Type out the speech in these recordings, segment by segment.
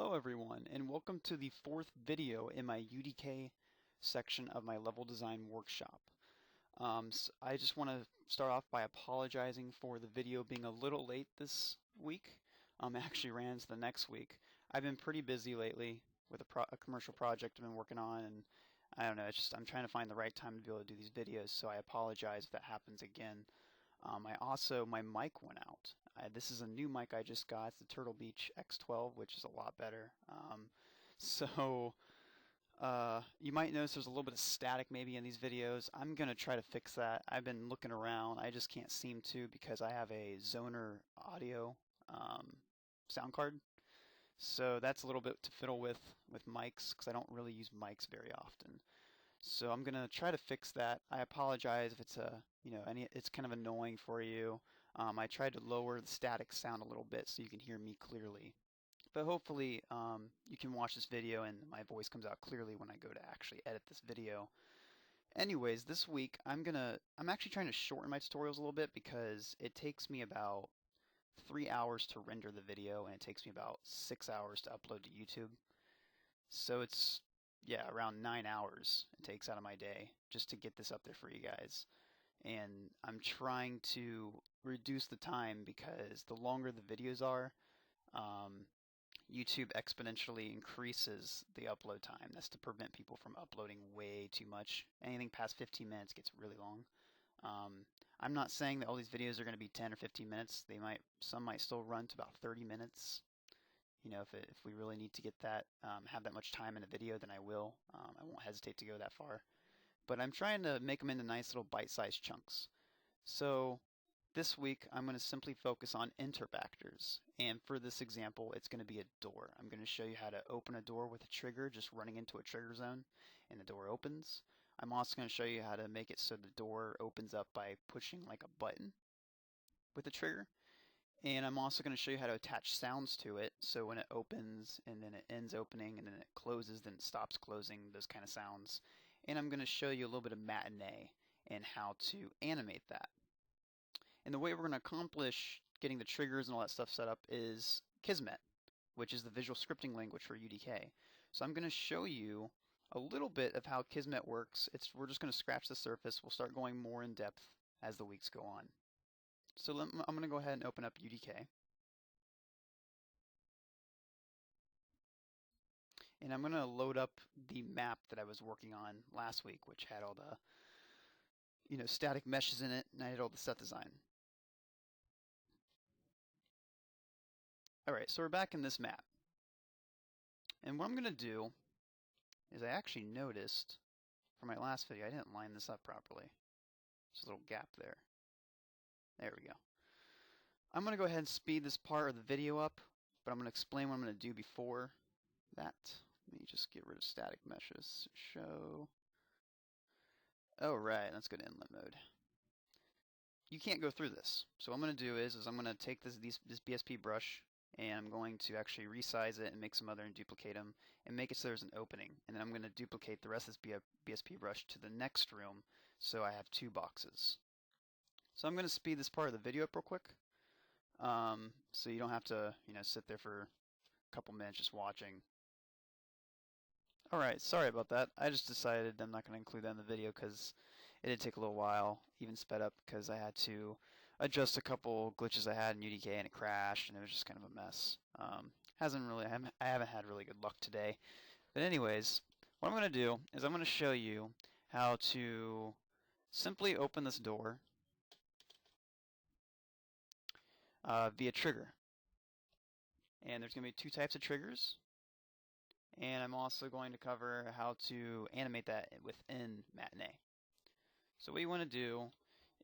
Hello everyone, and welcome to the fourth video in my UDK section of my level design workshop. I just want to start off by apologizing for the video being a little late this week. It actually ran to the next week. I've been pretty busy lately with a commercial project I've been working on, and I don't know, I'm trying to find the right time to be able to do these videos, so I apologize if that happens again. My mic went out. This is a new mic I just got. It's the Turtle Beach X12, which is a lot better. So you might notice there's a little bit of static maybe in these videos. I'm going to try to fix that. I've been looking around. I just can't seem to because I have a Zoner audio sound card. So that's a little bit to fiddle with mics because I don't really use mics very often. So I'm gonna try to fix that. I apologize if it's it's kind of annoying for you. I tried to lower the static sound a little bit so you can hear me clearly. But hopefully you can watch this video and my voice comes out clearly when I go to actually edit this video. Anyways, this week I'm actually trying to shorten my tutorials a little bit because it takes me about 3 hours to render the video and it takes me about 6 hours to upload to YouTube. So it's around 9 hours it takes out of my day just to get this up there for you guys. And I'm trying to reduce the time because the longer the videos are, YouTube exponentially increases the upload time. That's to prevent people from uploading way too much. Anything past 15 minutes gets really long. I'm not saying that all these videos are going to be 10 or 15 minutes. Some might still run to about 30 minutes. You know, if we really need to get that, have that much time in a video, then I will. I won't hesitate to go that far. But I'm trying to make them into nice little bite-sized chunks. So this week, I'm going to simply focus on Interp Actors. And for this example, it's going to be a door. I'm going to show you how to open a door with a trigger, just running into a trigger zone, and the door opens. I'm also going to show you how to make it so the door opens up by pushing like a button with the trigger. And I'm also going to show you how to attach sounds to it, so when it opens and then it ends opening and then it closes, then it stops closing, those kind of sounds. And I'm going to show you a little bit of matinee and how to animate that. And the way we're going to accomplish getting the triggers and all that stuff set up is Kismet, which is the visual scripting language for UDK. So I'm going to show you a little bit of how Kismet works. We're just going to scratch the surface. We'll start going more in depth as the weeks go on. So I'm going to go ahead and open up UDK. And I'm going to load up the map that I was working on last week, which had all the static meshes in it, and I did all the set design. Alright, so we're back in this map. And what I'm going to do is I actually noticed from my last video, I didn't line this up properly. There's a little gap there. There we go. I'm going to go ahead and speed this part of the video up, but I'm going to explain what I'm going to do before that. Let me just get rid of static meshes. Show. Oh, right. Let's go to inlet mode. You can't go through this. So what I'm going to do is I'm going to take this BSP brush and I'm going to actually resize it and make some other and duplicate them and make it so there's an opening. And then I'm going to duplicate the rest of this BSP brush to the next room so I have 2 boxes. So I'm going to speed this part of the video up real quick. So you don't have to, sit there for a couple minutes just watching. Alright, sorry about that. I just decided I'm not going to include that in the video because it did take a little while, even sped up because I had to adjust a couple glitches I had in UDK and it crashed and it was just kind of a mess. I haven't had really good luck today. But anyways, what I'm going to do is I'm going to show you how to simply open this door via trigger. And there's going to be 2 types of triggers. And I'm also going to cover how to animate that within Matinee. So what you want to do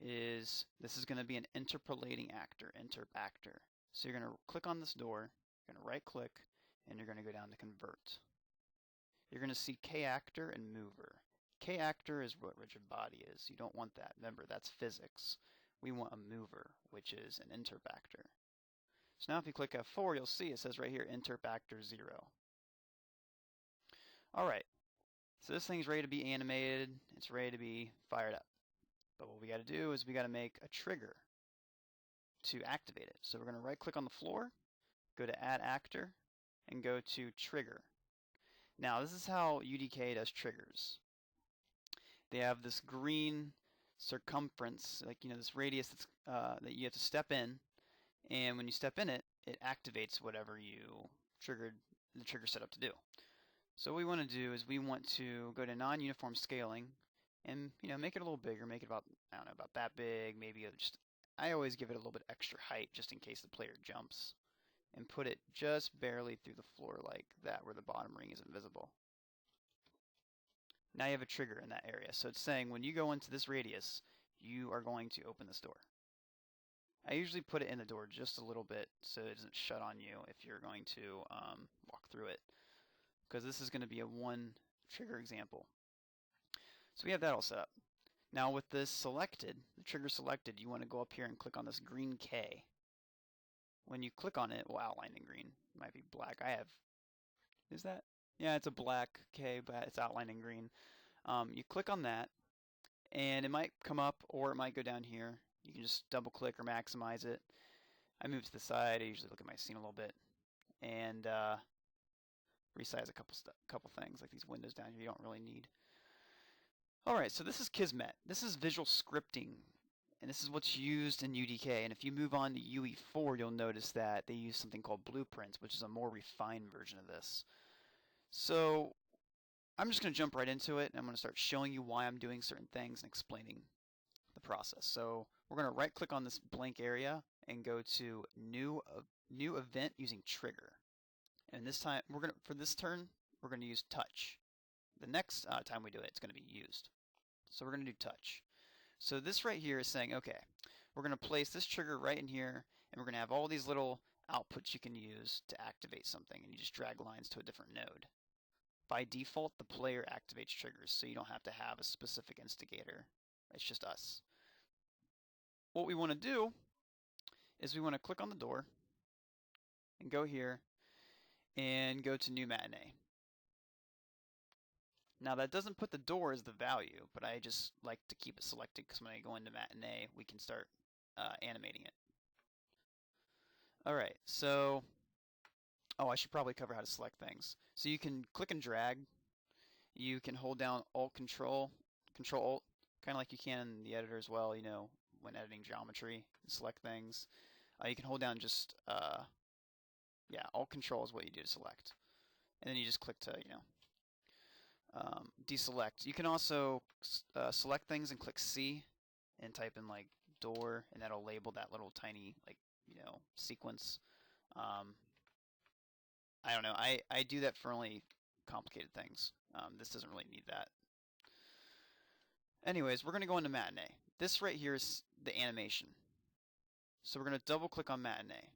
is, this is going to be an interpolating actor, Interp Actor. So you're going to click on this door, you're going to right click, and you're going to go down to convert. You're going to see K Actor and Mover. K Actor is what rigid body is. You don't want that. Remember, that's physics. We want a mover, which is an Interp Actor. So now if you click F4, you'll see it says right here, Interp Actor 0. Alright, so this thing's ready to be animated, it's ready to be fired up. But what we got to do is we got to make a trigger to activate it. So we're going to right click on the floor, go to Add Actor, and go to Trigger. Now this is how UDK does triggers. They have this green circumference, like this radius that's, that you have to step in, and when you step in it, it activates whatever you triggered the trigger set up to do. So what we want to do is we want to go to non-uniform scaling and make it a little bigger, make it about, I don't know, about that big, maybe just, I always give it a little bit extra height just in case the player jumps, and put it just barely through the floor like that where the bottom ring isn't visible. Now you have a trigger in that area, so it's saying when you go into this radius, you are going to open this door. I usually put it in the door just a little bit so it doesn't shut on you if you're going to walk through it, because this is going to be a one trigger example. So we have that all set up. Now with this selected, the trigger selected, you want to go up here and click on this green K. When you click on it, it will outline in green. It might be black. Is that? Yeah, it's a black K, but it's outlined in green. You click on that, and it might come up or it might go down here. You can just double click or maximize it. I move to the side. I usually look at my scene a little bit and resize a couple things like these windows down here you don't really need. Alright, so this is Kismet. This is visual scripting, and this is what's used in UDK. And if you move on to UE4, you'll notice that they use something called blueprints, which is a more refined version of this. So I'm just going to jump right into it, and I'm going to start showing you why I'm doing certain things and explaining the process. So we're going to right click on this blank area and go to new event using trigger. And this time for this turn we're going to use touch. The next time we do it, it's going to be used. So we're going to do touch. So this right here is saying, okay, we're going to place this trigger right in here, and we're going to have all these little outputs you can use to activate something, and you just drag lines to a different node. By default, the player activates triggers, so you don't have to have a specific instigator. It's just us. What we want to do is we want to click on the door and go here and go to new matinee. Now that doesn't put the door as the value, but I just like to keep it selected because when I go into matinee, we can start animating it. Alright, so, I should probably cover how to select things. So you can click and drag. You can hold down Alt Control Alt, kind of like you can in the editor as well, when editing geometry, select things. You can hold down just, Alt Control is what you do to select. And then you just click to, deselect. You can also select things and click C and type in like door, and that'll label that little tiny sequence. I don't know. I do that for only complicated things. This doesn't really need that. Anyways, we're going to go into matinee. This right here is the animation. So we're going to double click on matinee.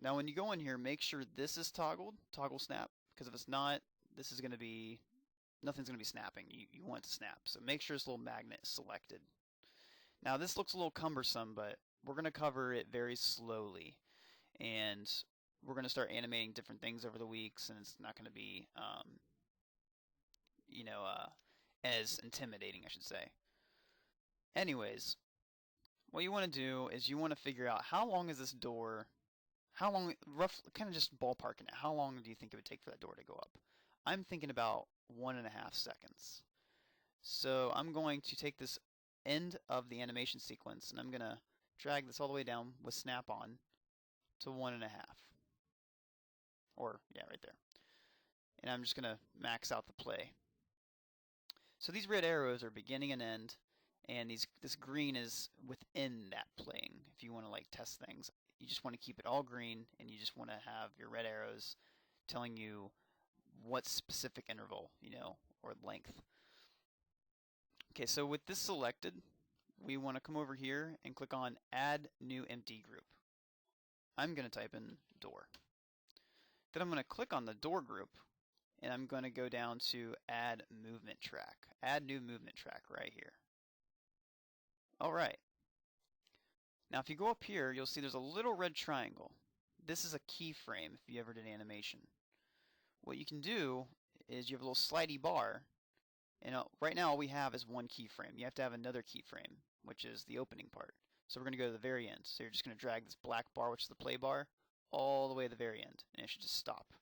Now when you go in here, make sure this is toggled, toggle snap, because if it's not, this is going to be, nothing's going to be snapping. You want it to snap. So make sure this little magnet is selected. Now this looks a little cumbersome, but we're going to cover it very slowly. And we're going to start animating different things over the weeks, and it's not going to be, as intimidating, I should say. Anyways, what you want to do is you want to figure out how long is this door, how long, roughly, kind of just ballparking it, how long do you think it would take for that door to go up? I'm thinking about 1.5 seconds. So I'm going to take this end of the animation sequence, and I'm going to drag this all the way down with snap on to 1.5. Or, yeah, right there. And I'm just going to max out the play. So these red arrows are beginning and end, and this green is within that playing. If you want to like test things, you just want to keep it all green, and you just want to have your red arrows telling you what specific interval, or length. Okay, so with this selected, we want to come over here and click on Add New Empty Group. I'm going to type in door. Then I'm going to click on the door group, and I'm going to go down to Add Movement Track. Add New Movement Track right here. Alright. Now if you go up here, you'll see there's a little red triangle. This is a keyframe if you ever did animation. What you can do is you have a little slidey bar, and right now all we have is one keyframe. You have to have another keyframe, which is the opening part. So we're going to go to the very end. So you're just going to drag this black bar, which is the play bar, all the way to the very end, and it should just stop.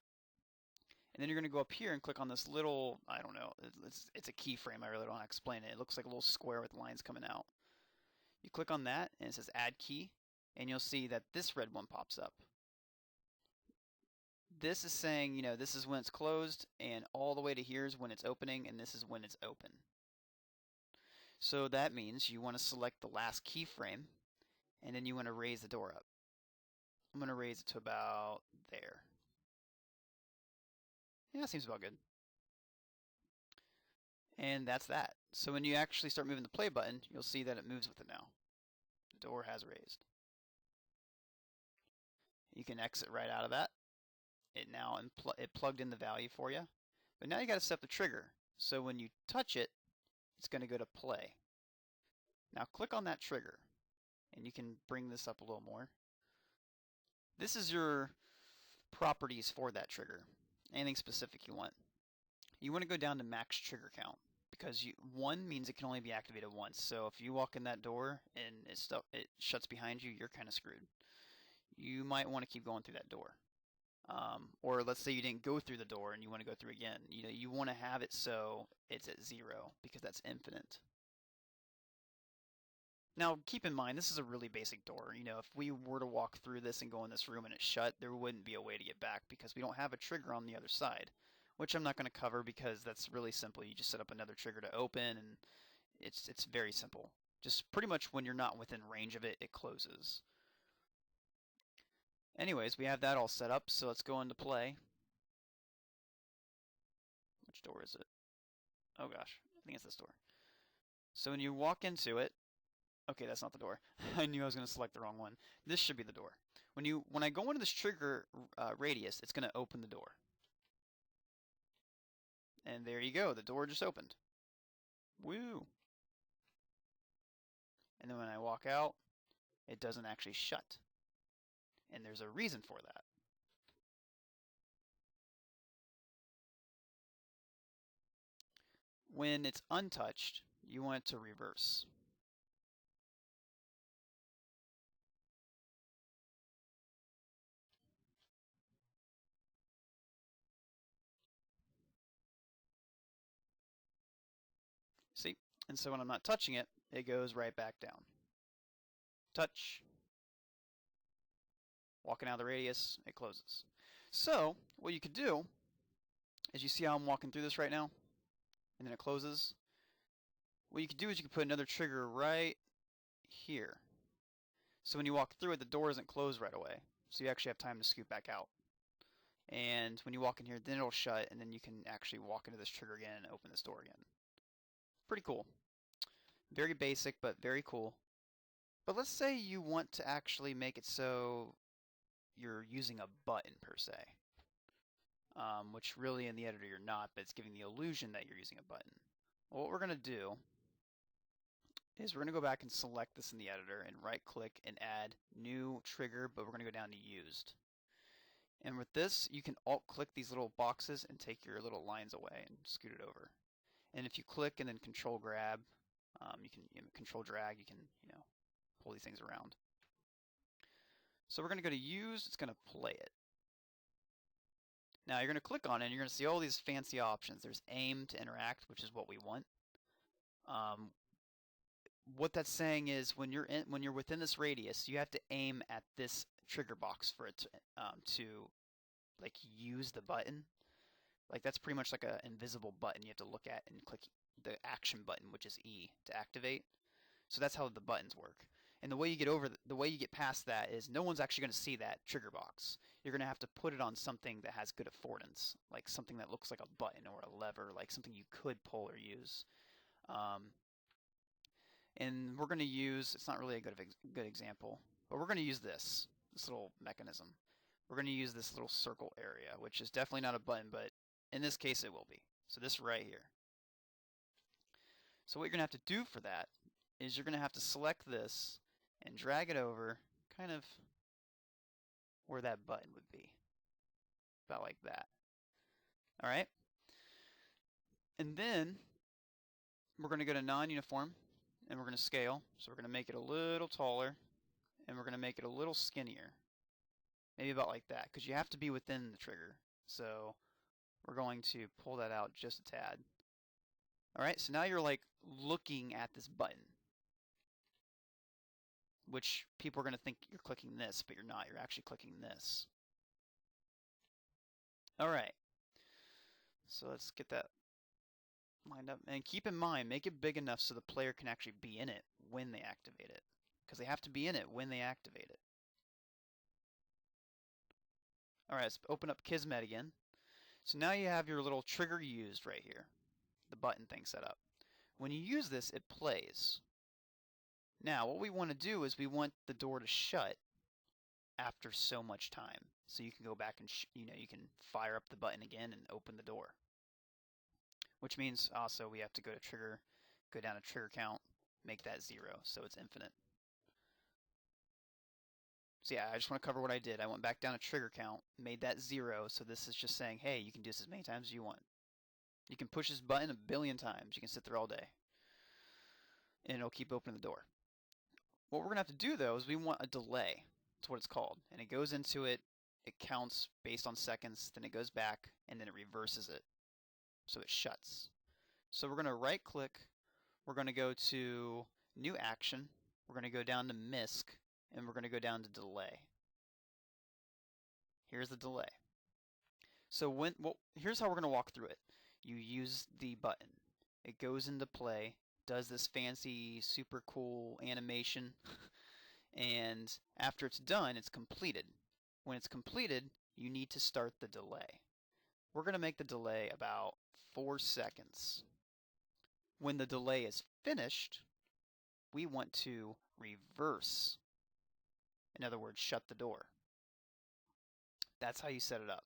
And then you're going to go up here and click on this little, I don't know, it's a keyframe. I really don't want to explain it. It looks like a little square with lines coming out. You click on that and it says add key, and you'll see that this red one pops up. This is saying, this is when it's closed, and all the way to here is when it's opening, and this is when it's open. So that means you want to select the last keyframe, and then you want to raise the door up. I'm going to raise it to about there. Yeah, that seems about good. And that's that. So when you actually start moving the play button, you'll see that it moves with it now. The door has raised. You can exit right out of that. It now it plugged in the value for you. But now you got to set the trigger. So when you touch it, it's going to go to play. Now click on that trigger, and you can bring this up a little more. This is your properties for that trigger. Anything specific you want. You want to go down to max trigger count, because 1 means it can only be activated once. So if you walk in that door and it shuts behind you, you're kind of screwed. You might want to keep going through that door. Or let's say you didn't go through the door and you want to go through again. You want to have it so it's at 0, because that's infinite. Now keep in mind, this is a really basic door. If we were to walk through this and go in this room and it's shut, there wouldn't be a way to get back, because we don't have a trigger on the other side, which I'm not going to cover because that's really simple. You just set up another trigger to open, and it's very simple. Just pretty much when you're not within range of it, it closes. Anyways, we have that all set up, so let's go into play. Which door is it? Oh gosh, I think it's this door. So when you walk into it, okay, that's not the door. I knew I was going to select the wrong one. This should be the door. When I go into this trigger radius, it's going to open the door. And there you go, the door just opened. Woo! And then when I walk out, it doesn't actually shut. And there's a reason for that. When it's untouched, you want it to reverse. See? And so when I'm not touching it, it goes right back down. Touch. Walking out of the radius, it closes. So what you could do is, you see how I'm walking through this right now? And then it closes. What you could do is you could put another trigger right here. So when you walk through it, the door isn't closed right away. So you actually have time to scoot back out. And when you walk in here, then it'll shut, and then you can actually walk into this trigger again and open this door again. Pretty cool. Very basic, but very cool. But let's say you want to actually make it so you're using a button per se. Which really in the editor you're not, but it's giving the illusion that you're using a button. Well, what we're going to do is we're going to go back and select this in the editor and right click and add new trigger, but we're going to go down to used. And with this, you can alt click these little boxes and take your little lines away and scoot it over. And if you click and then control grab, you can control drag, you can pull these things around. So we're going to go to use, it's going to play it. Now you're going to click on it and you're going to see all these fancy options. There's aim to interact, which is what we want. What that's saying is when you're within this radius, you have to aim at this trigger box for it to like use the button. Like that's pretty much like an invisible button you have to look at and click the action button, which is E, to activate. So that's how the buttons work. And the way you get past that is no one's actually going to see that trigger box. You're going to have to put it on something that has good affordance, like something that looks like a button or a lever, like something you could pull or use. And we're going to use, it's not really a good example, but we're going to use this little mechanism. We're going to use this little circle area, which is definitely not a button, but in this case it will be. So this right here. So what you're going to have to do for that is you're going to have to select this and drag it over kind of where that button would be. About like that. Alright? And then we're going to go to non-uniform and we're going to scale. So we're going to make it a little taller and we're going to make it a little skinnier. Maybe about like that, because you have to be within the trigger. So we're going to pull that out just a tad. Alright, so now you're like looking at this button, which people are going to think you're clicking this, but you're not. You're actually clicking this. Alright, so let's get that lined up. And keep in mind, make it big enough so the player can actually be in it when they activate it, because they have to be in it when they activate it. Alright, let's open up Kismet again. So now you have your little trigger used right here, the button thing set up. When you use this, it plays. Now, what we want to do is we want the door to shut after so much time. So you can go back and, you can fire up the button again and open the door. Which means also we have to go down to trigger count, make that 0, so it's infinite. So yeah, I just want to cover what I did. I went back down to trigger count, made that 0, so this is just saying, hey, you can do this as many times as you want. You can push this button a billion times. You can sit there all day. And it'll keep opening the door. What we're going to have to do, though, is we want a delay. That's what it's called. And it goes into it, it counts based on seconds, then it goes back, and then it reverses it. So it shuts. So we're going to right-click, we're going to go to New Action, we're going to go down to MISC, and we're going to go down to Delay. Here's the delay. So here's how we're going to walk through it. You use the button. It goes into play, does this fancy, super cool animation, and after it's done, it's completed. When it's completed, you need to start the delay. We're going to make the delay about 4 seconds. When the delay is finished, we want to reverse. In other words, shut the door. That's how you set it up.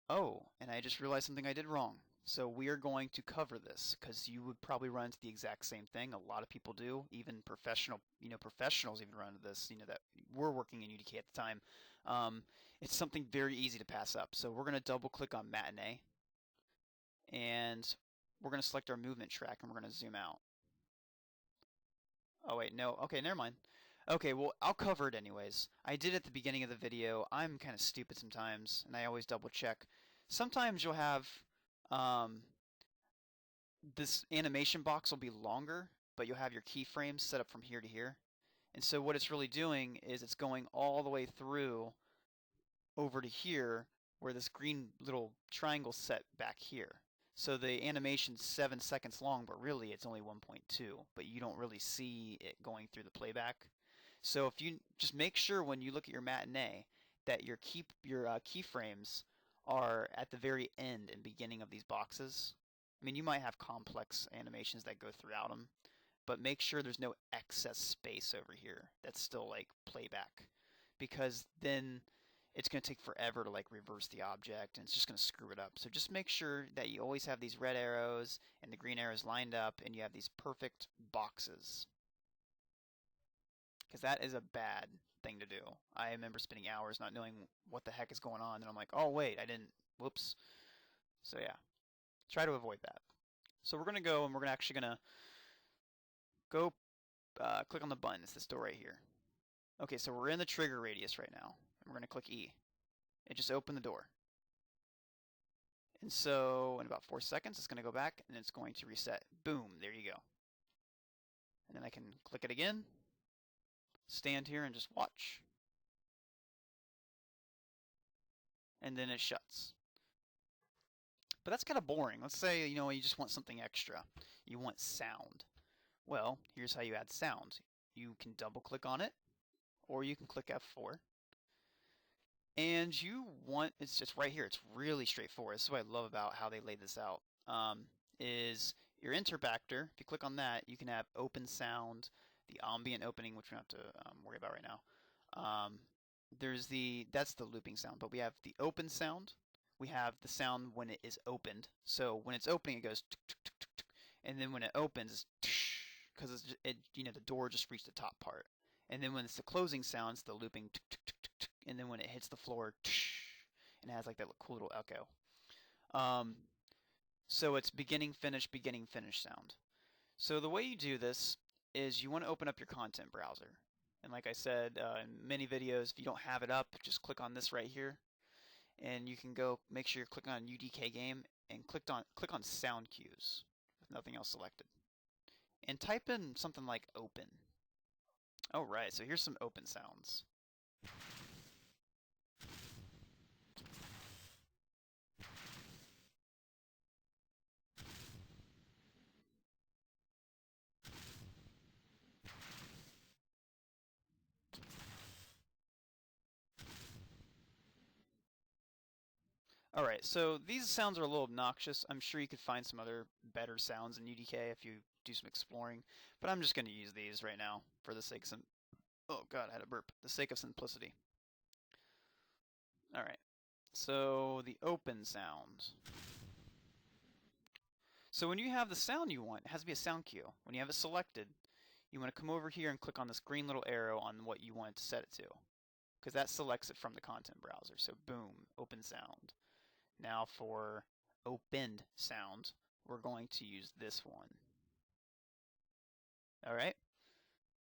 Oh, and I just realized something I did wrong. So we are going to cover this because you would probably run into the exact same thing. A lot of people do. Even professionals even run into this. That were working in UDK at the time. It's something very easy to pass up. So we're going to double click on Matinee, and we're going to select our movement track, and we're going to zoom out. Oh wait, no. Okay, never mind. Okay, well, I'll cover it anyways. I did at the beginning of the video. I'm kind of stupid sometimes, and I always double check. Sometimes you'll have this animation box will be longer, but you'll have your keyframes set up from here to here. And so what it's really doing is it's going all the way through over to here where this green little triangle set back here. So the animation's 7 seconds long, but really it's only 1.2, but you don't really see it going through the playback. So if you just make sure when you look at your Matinee that your keyframes are at the very end and beginning of these boxes. I mean, you might have complex animations that go throughout them, but make sure there's no excess space over here that's still like playback, because then it's going to take forever to like reverse the object, and it's just going to screw it up. So just make sure that you always have these red arrows and the green arrows lined up, and you have these perfect boxes, because that is a bad thing to do. I remember spending hours not knowing what the heck is going on, and I'm like, oh wait, I didn't, whoops. So yeah, try to avoid that. So we're going to go, and we're actually going to go click on the button. It's this door right here. Okay, so we're in the trigger radius right now, and we're going to click E. It just opened the door. And so in about 4 seconds, it's going to go back, and it's going to reset. Boom, there you go. And then I can click it again, stand here, and just watch. And then it shuts. But that's kind of boring. Let's say, you just want something extra. You want sound. Well, here's how you add sound. You can double click on it, or you can click F4. And it's just right here. It's really straightforward. This is what I love about how they laid this out. Is your Interp Actor. If you click on that, you can have open sound, the ambient opening, which we don't have to worry about right now. That's the looping sound, but we have the open sound. We have the sound when it is opened. So when it's opening, it goes tuk, tuk, tuk, tuk, tuk. And then when it opens, it's because the door just reached the top part. And then when it's the closing sound, it's the looping tuk, tuk, tuk, tuk, tuk. And then when it hits the floor, and it has like that cool little echo. So it's beginning, finish sound. So the way you do this is you want to open up your content browser. And like I said in many videos, if you don't have it up, just click on this right here. and you can go make sure you're clicking on UDK game and click on sound cues with nothing else selected. And type in something like open. Oh right, so here's some open sounds. Alright, so these sounds are a little obnoxious. I'm sure you could find some other better sounds in UDK if you do some exploring, but I'm just going to use these right now for the sake of some... Oh god, I had a burp. The sake of simplicity. Alright, so the open sound. So when you have the sound you want, it has to be a sound cue. When you have it selected, you want to come over here and click on this green little arrow on what you want it to set it to, because that selects it from the content browser. So boom, open sound. Now for opened sound, we're going to use this one. Alright?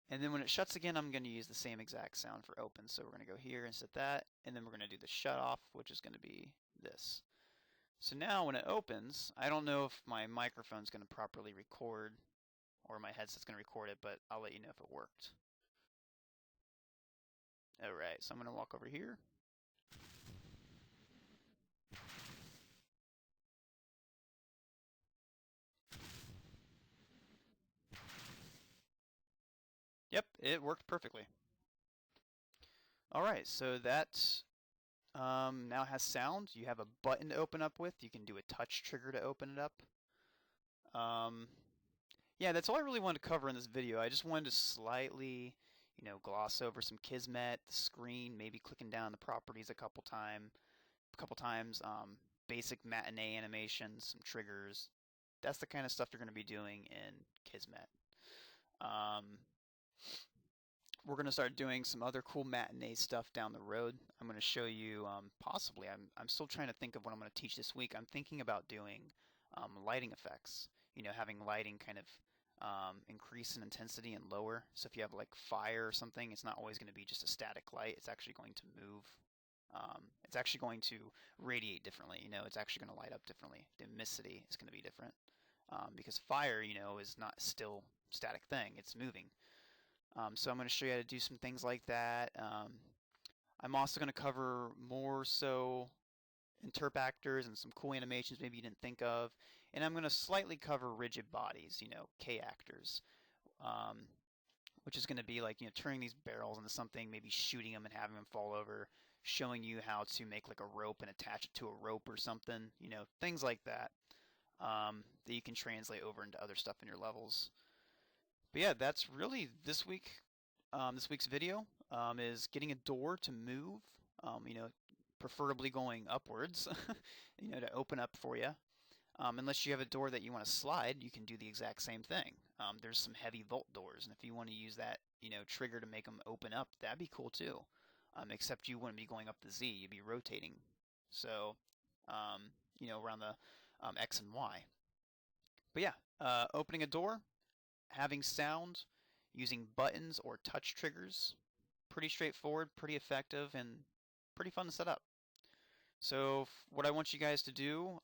And then when it shuts again, I'm going to use the same exact sound for open. So we're going to go here and set that, and then we're going to do the shut off, which is going to be this. So now when it opens, I don't know if my microphone's going to properly record or my headset's going to record it, but I'll let you know if it worked. Alright, so I'm going to walk over here. Yep, it worked perfectly. Alright, so that now has sound. You have a button to open up with. You can do a touch trigger to open it up. Yeah, that's all I really wanted to cover in this video. I just wanted to slightly, gloss over some Kismet, the screen, maybe clicking down the properties a couple times, basic matinee animations, some triggers. That's the kind of stuff you're going to be doing in Kismet. We're going to start doing some other cool matinee stuff down the road. I'm going to show you, possibly, I'm still trying to think of what I'm going to teach this week. I'm thinking about doing lighting effects, having lighting kind of increase in intensity and lower. So if you have like fire or something, it's not always going to be just a static light. It's actually going to move. It's actually going to radiate differently. It's actually going to light up differently. The emissivity is going to be different because fire, is not still static thing. It's moving. So I'm going to show you how to do some things like that. I'm also going to cover more so Interp Actors and some cool animations maybe you didn't think of. And I'm going to slightly cover rigid bodies, K actors, which is going to be like, turning these barrels into something, maybe shooting them and having them fall over, showing you how to make like a rope and attach it to a rope or something, things like that, that you can translate over into other stuff in your levels. But yeah, that's really this week. This week's video is getting a door to move, preferably going upwards, to open up for you. Unless you have a door that you want to slide, you can do the exact same thing. There's some heavy vault doors, and if you want to use that, trigger to make them open up, that'd be cool too. Except you wouldn't be going up the Z, you'd be rotating. So, around the X and Y. But yeah, opening a door, having sound, using buttons or touch triggers, pretty straightforward, pretty effective, and pretty fun to set up. So what I want you guys to do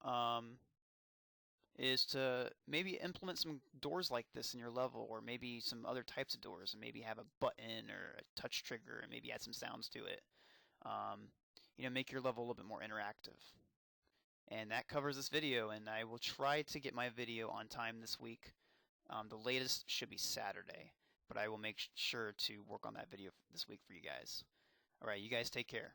is to maybe implement some doors like this in your level, or maybe some other types of doors, and maybe have a button or a touch trigger, and maybe add some sounds to it. Make your level a little bit more interactive. And that covers this video, and I will try to get my video on time this week. The latest should be Saturday, but I will make sure to work on that video this week for you guys. Alright, you guys take care.